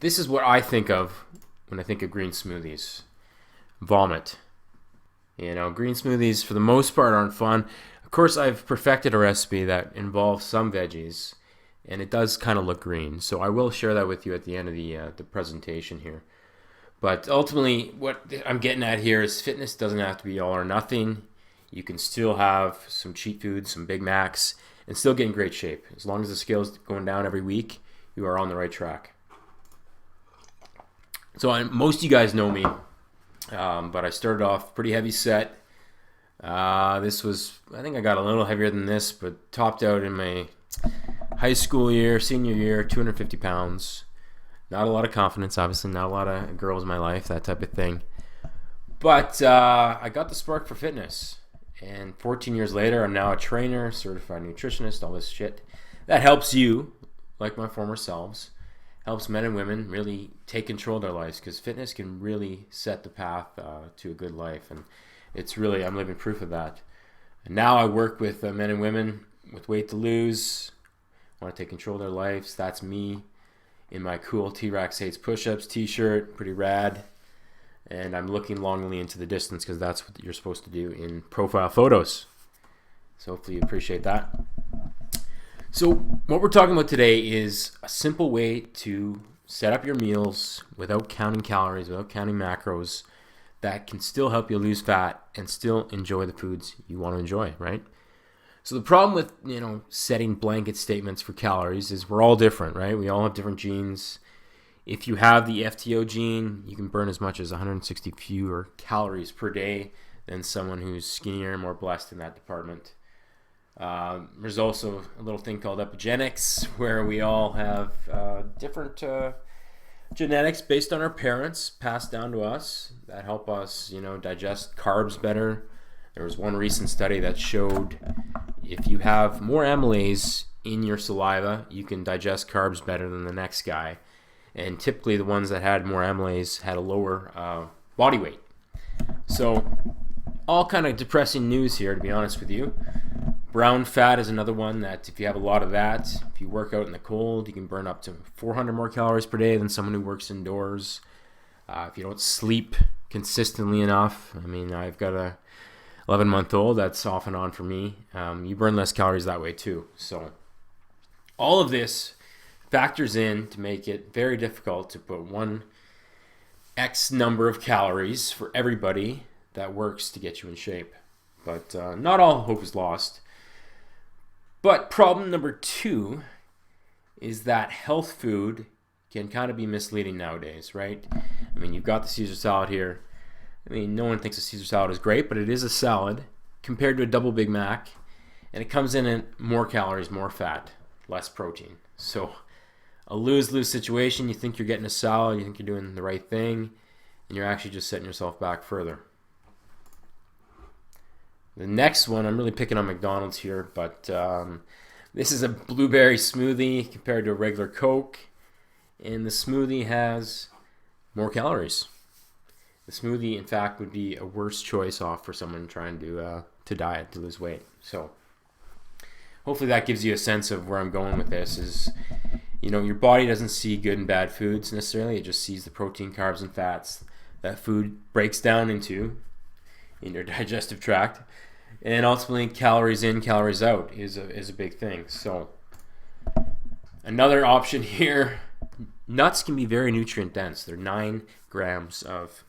this is what I think of when I think of green smoothies. Vomit. Green smoothies for the most part aren't fun. Of course, I've perfected a recipe that involves some veggies, and it does kind of look green. So I will share that with you at the end of the presentation here. But ultimately, what I'm getting at here is fitness doesn't have to be all or nothing. You can still have some cheat foods, some Big Macs, and still get in great shape. As long as the scale's going down every week, you are on the right track. So most of you guys know me, but I started off pretty heavy set. This was, I think I got a little heavier than this, but topped out in my high school year, senior year, 250 pounds. Not a lot of confidence, obviously, not a lot of girls in my life, that type of thing. But I got the spark for fitness. And 14 years later, I'm now a trainer, certified nutritionist, all this shit. That helps you, like my former selves, helps men and women really take control of their lives, because fitness can really set the path to a good life. And it's really, I'm living proof of that. And now I work with men and women with weight to lose, want to take control of their lives. That's me in my cool T-Rex Hates Push-Ups t-shirt, pretty rad. And I'm looking longingly into the distance, because that's what you're supposed to do in profile photos. So hopefully you appreciate that. So what we're talking about today is a simple way to set up your meals without counting calories, without counting macros, that can still help you lose fat and still enjoy the foods you want to enjoy, right? So the problem with, setting blanket statements for calories is we're all different, right? We all have different genes. If you have the FTO gene, you can burn as much as 160 fewer calories per day than someone who's skinnier and more blessed in that department. There's also a little thing called epigenetics, where we all have different genetics based on our parents passed down to us that help us, digest carbs better. There was one recent study that showed if you have more amylase in your saliva, you can digest carbs better than the next guy. And typically the ones that had more amylase had a lower body weight. So all kind of depressing news here, to be honest with you. Brown fat is another one that if you have a lot of that, if you work out in the cold, you can burn up to 400 more calories per day than someone who works indoors. If you don't sleep consistently enough, I've got a 11-month-old, that's off and on for me. You burn less calories that way too. So all of this factors in to make it very difficult to put one X number of calories for everybody that works to get you in shape. But not all hope is lost. But problem number 2 is that health food can kind of be misleading nowadays, right? You've got the Caesar salad here. No one thinks a Caesar salad is great, but it is a salad compared to a double Big Mac. And it comes in at more calories, more fat, less protein. So a lose-lose situation. You think you're getting a salad, you think you're doing the right thing, and you're actually just setting yourself back further. The next one, I'm really picking on McDonald's here, but this is a blueberry smoothie compared to a regular Coke, and the smoothie has more calories. The smoothie, in fact, would be a worse choice off for someone trying to diet, to lose weight. So hopefully that gives you a sense of where I'm going with this. Is your body doesn't see good and bad foods necessarily. It just sees the protein, carbs, and fats that food breaks down into in your digestive tract. And ultimately, calories in, calories out is a big thing. So another option here, nuts can be very nutrient dense. They're 9 grams of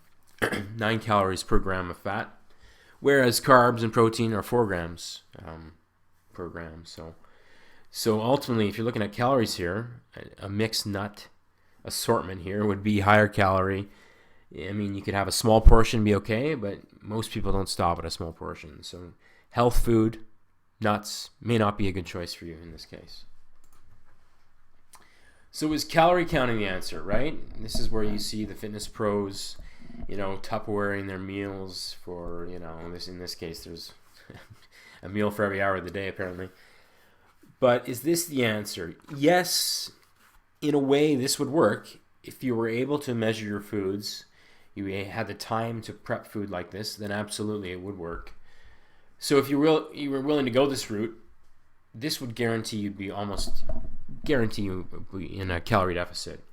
9 calories per gram of fat, whereas carbs and protein are 4 grams per gram. So ultimately, if you're looking at calories here, a mixed nut assortment here would be higher calorie. You could have a small portion be okay, but most people don't stop at a small portion. So health food, nuts, may not be a good choice for you in this case. So is calorie counting the answer, right? This is where you see the fitness pros, Tupperwareing their meals for, in this case, there's a meal for every hour of the day, apparently. But is this the answer? Yes, in a way, this would work. If you were able to measure your foods, you had the time to prep food like this, then absolutely it would work. So if you were willing to go this route, this would guarantee you be in a calorie deficit.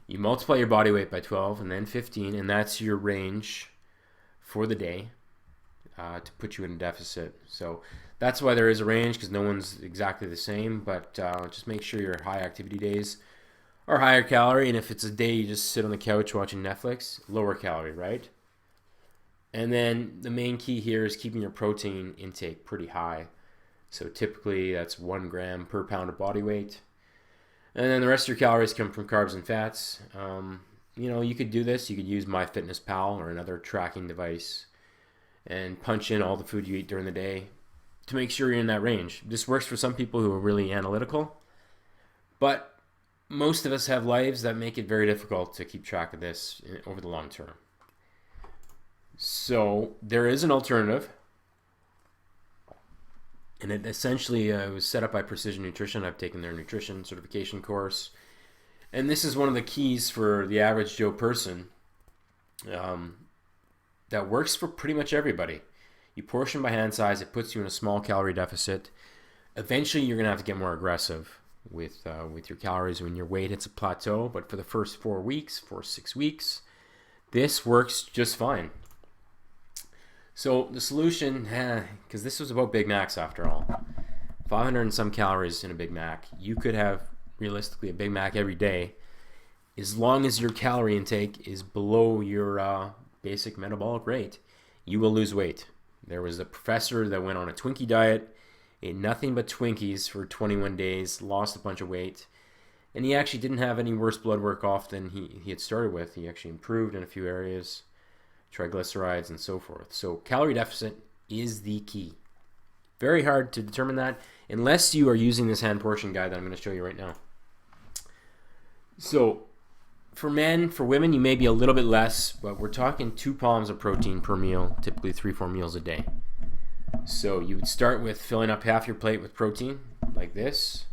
You multiply your body weight by 12 and then 15, and that's your range for the day to put you in a deficit. So that's why there is a range, because no one's exactly the same, but just make sure your high activity days are higher calorie, and if it's a day you just sit on the couch watching Netflix, lower calorie, right? And then the main key here is keeping your protein intake pretty high. So typically that's 1 gram per pound of body weight. And then the rest of your calories come from carbs and fats. You could do this. You could use MyFitnessPal or another tracking device and punch in all the food you eat during the day to make sure you're in that range. This works for some people who are really analytical, but most of us have lives that make it very difficult to keep track of this over the long term. So there is an alternative, and it essentially was set up by Precision Nutrition. I've taken their nutrition certification course, and this is one of the keys for the average Joe person that works for pretty much everybody. You portion by hand size. It puts you in a small calorie deficit. Eventually, you're going to have to get more aggressive with your calories when your weight hits a plateau, but for the first 4 weeks, 6 weeks, this works just fine. So the solution, because this was about Big Macs after all, 500 and some calories in a Big Mac. You could have realistically a Big Mac every day, as long as your calorie intake is below your basic metabolic rate. You will lose weight. There was a professor that went on a Twinkie diet, ate nothing but Twinkies for 21 days, lost a bunch of weight, and he actually didn't have any worse blood work off than he had started with. He actually improved in a few areas, triglycerides and so forth. So calorie deficit is the key. Very hard to determine that unless you are using this hand portion guide that I'm going to show you right now. So for men, for women, you may be a little bit less, but we're talking 2 palms of protein per meal, typically 3-4 meals a day. So you would start with filling up half your plate with protein, like this.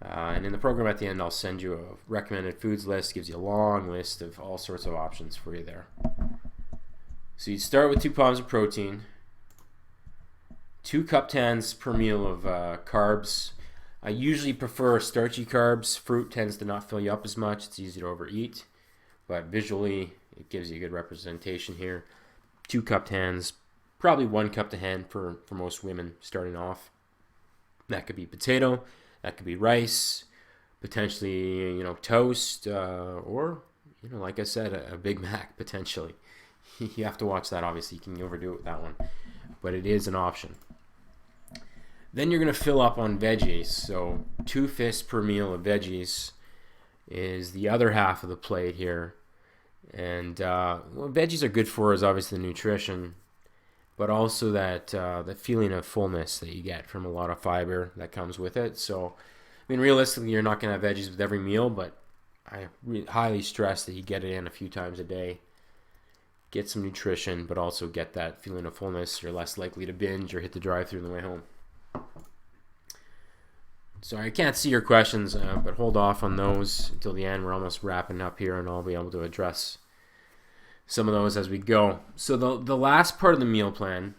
And in the program at the end, I'll send you a recommended foods list. Gives you a long list of all sorts of options for you there. So you start with 2 palms of protein, 2 cupped hands per meal of carbs. I usually prefer starchy carbs. Fruit tends to not fill you up as much. It's easy to overeat, but visually it gives you a good representation here. 2 cupped hands, probably 1 cup to hand for most women starting off. That could be potato, that could be rice, potentially toast, or like I said, a Big Mac potentially. You have to watch that, obviously. You can overdo it with that one, but it is an option. Then you're going to fill up on veggies. So 2 fists per meal of veggies is the other half of the plate here. And what veggies are good for is obviously the nutrition, but also that feeling of fullness that you get from a lot of fiber that comes with it. So, realistically, you're not going to have veggies with every meal, but I highly stress that you get it in a few times a day. Get some nutrition, but also get that feeling of fullness. You're less likely to binge or hit the drive-thru on the way home. Sorry, I can't see your questions, but hold off on those until the end. We're almost wrapping up here, and I'll be able to address some of those as we go. So the last part of the meal plan,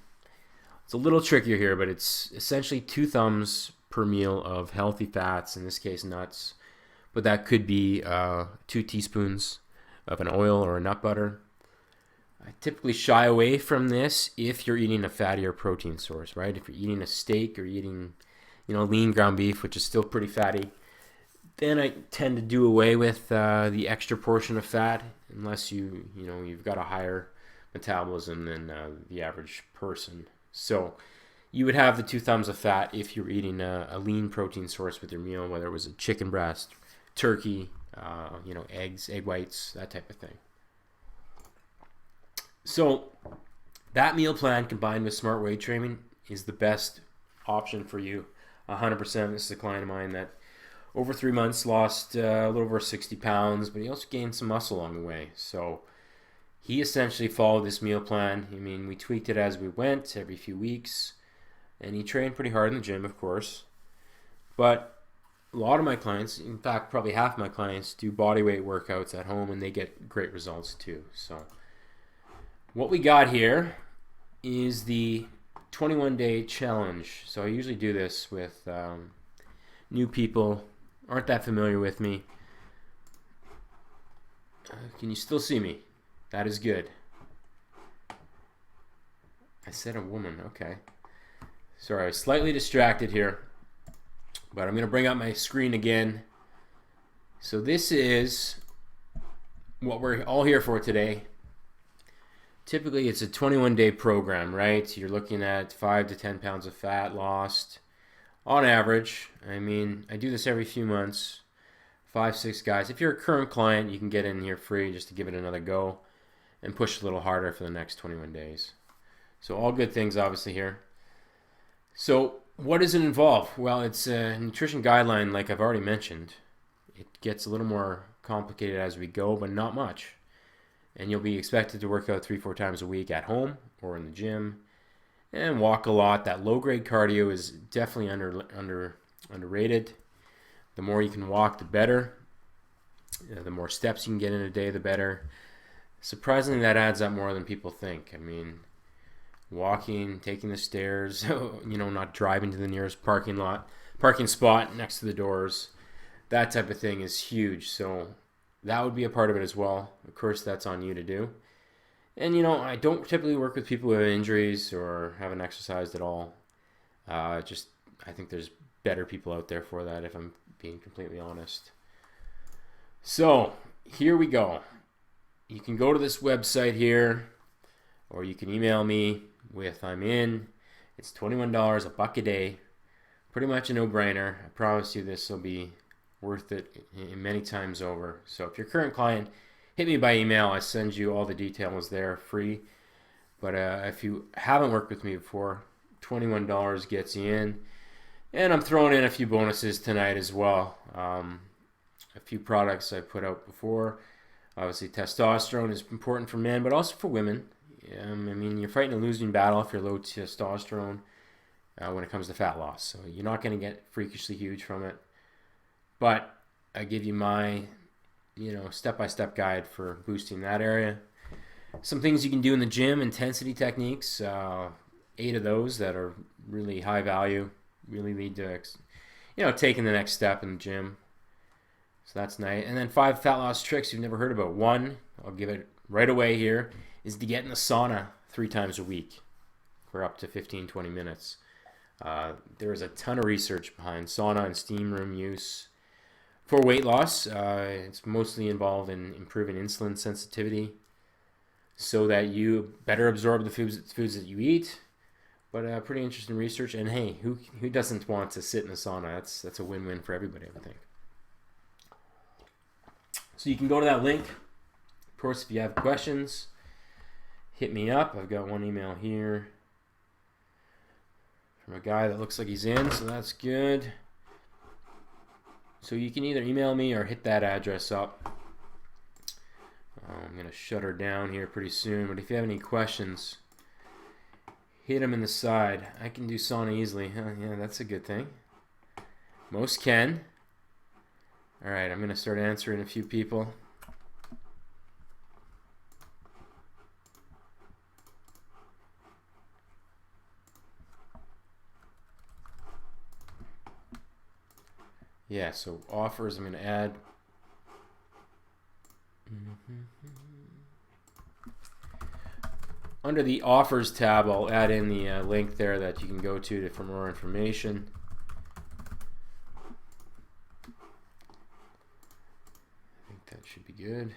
it's a little trickier here, but it's essentially 2 thumbs per meal of healthy fats, in this case nuts, but that could be 2 teaspoons of an oil or a nut butter. I typically shy away from this if you're eating a fattier protein source, right? If you're eating a steak or eating, lean ground beef, which is still pretty fatty, then I tend to do away with the extra portion of fat, unless you've got a higher metabolism than the average person. So you would have the 2 thumbs of fat if you're eating a lean protein source with your meal, whether it was a chicken breast, turkey, eggs, egg whites, that type of thing. So that meal plan combined with smart weight training is the best option for you. 100%. This is a client of mine that over 3 months lost a little over 60 pounds, but he also gained some muscle along the way. So he essentially followed this meal plan. We tweaked it as we went every few weeks, and he trained pretty hard in the gym, of course. But a lot of my clients, in fact, probably half my clients, do bodyweight workouts at home, and they get great results too. So what we got here is the 21-day challenge. So I usually do this with new people, aren't that familiar with me. Can you still see me? That is good. I said a woman. Okay. Sorry, I was slightly distracted here. But I'm going to bring up my screen again. So this is what we're all here for today. Typically, it's a 21-day program, right? You're looking at 5 to 10 pounds of fat lost on average. I mean, I do this every few months, 5, 6 guys. If you're a current client, you can get in here free just to give it another go and push a little harder for the next 21 days. So all good things, obviously, here. So what does it involve? Well, it's a nutrition guideline, like I've already mentioned. It gets a little more complicated as we go, but not much. And you'll be expected to work out 3-4 times a week at home or in the gym and walk a lot. That low-grade cardio is definitely underrated. The more you can walk, the better. The more steps you can get in a day, the better. Surprisingly, that adds up more than people think. I mean, walking, taking the stairs, not driving to the nearest parking spot next to the doors, that type of thing is huge. So that would be a part of it as well. Of course, that's on you to do. And, I don't typically work with people who have injuries or haven't exercised at all. I think there's better people out there for that, if I'm being completely honest. So, here we go. You can go to this website here, or you can email me with I'm in. It's $21, $1 a day. Pretty much a no-brainer. I promise you this will be worth it many times over. So if you're a current client, hit me by email. I send you all the details there free. But if you haven't worked with me before, $21 gets you in. And I'm throwing in a few bonuses tonight as well. A few products I put out before. Obviously, testosterone is important for men, but also for women. I mean, you're fighting a losing battle if you're low testosterone when it comes to fat loss. So you're not going to get freakishly huge from it. But I give you my, step-by-step guide for boosting that area. Some things you can do in the gym, intensity techniques, 8 of those that are really high value, really lead to, taking the next step in the gym. So that's nice. And then 5 fat loss tricks you've never heard about. 1, I'll give it right away here, is to get in the sauna 3 times a week for up to 15-20 minutes. There is a ton of research behind sauna and steam room use for weight loss. It's mostly involved in improving insulin sensitivity so that you better absorb the foods that you eat. But pretty interesting research. And hey, who doesn't want to sit in a sauna? That's a win-win for everybody, I think. So you can go to that link. Of course, if you have questions, hit me up. I've got one email here from a guy that looks like he's in, so that's good. So you can either email me or hit that address up. I'm going to shut her down here pretty soon, but if you have any questions, hit them in the side. I can do sauna easily. Yeah, that's a good thing. Most can. All right, I'm going to start answering a few people. Yeah, so offers I'm going to add. Under the offers tab, I'll add in the link there that you can go to for more information. I think that should be good.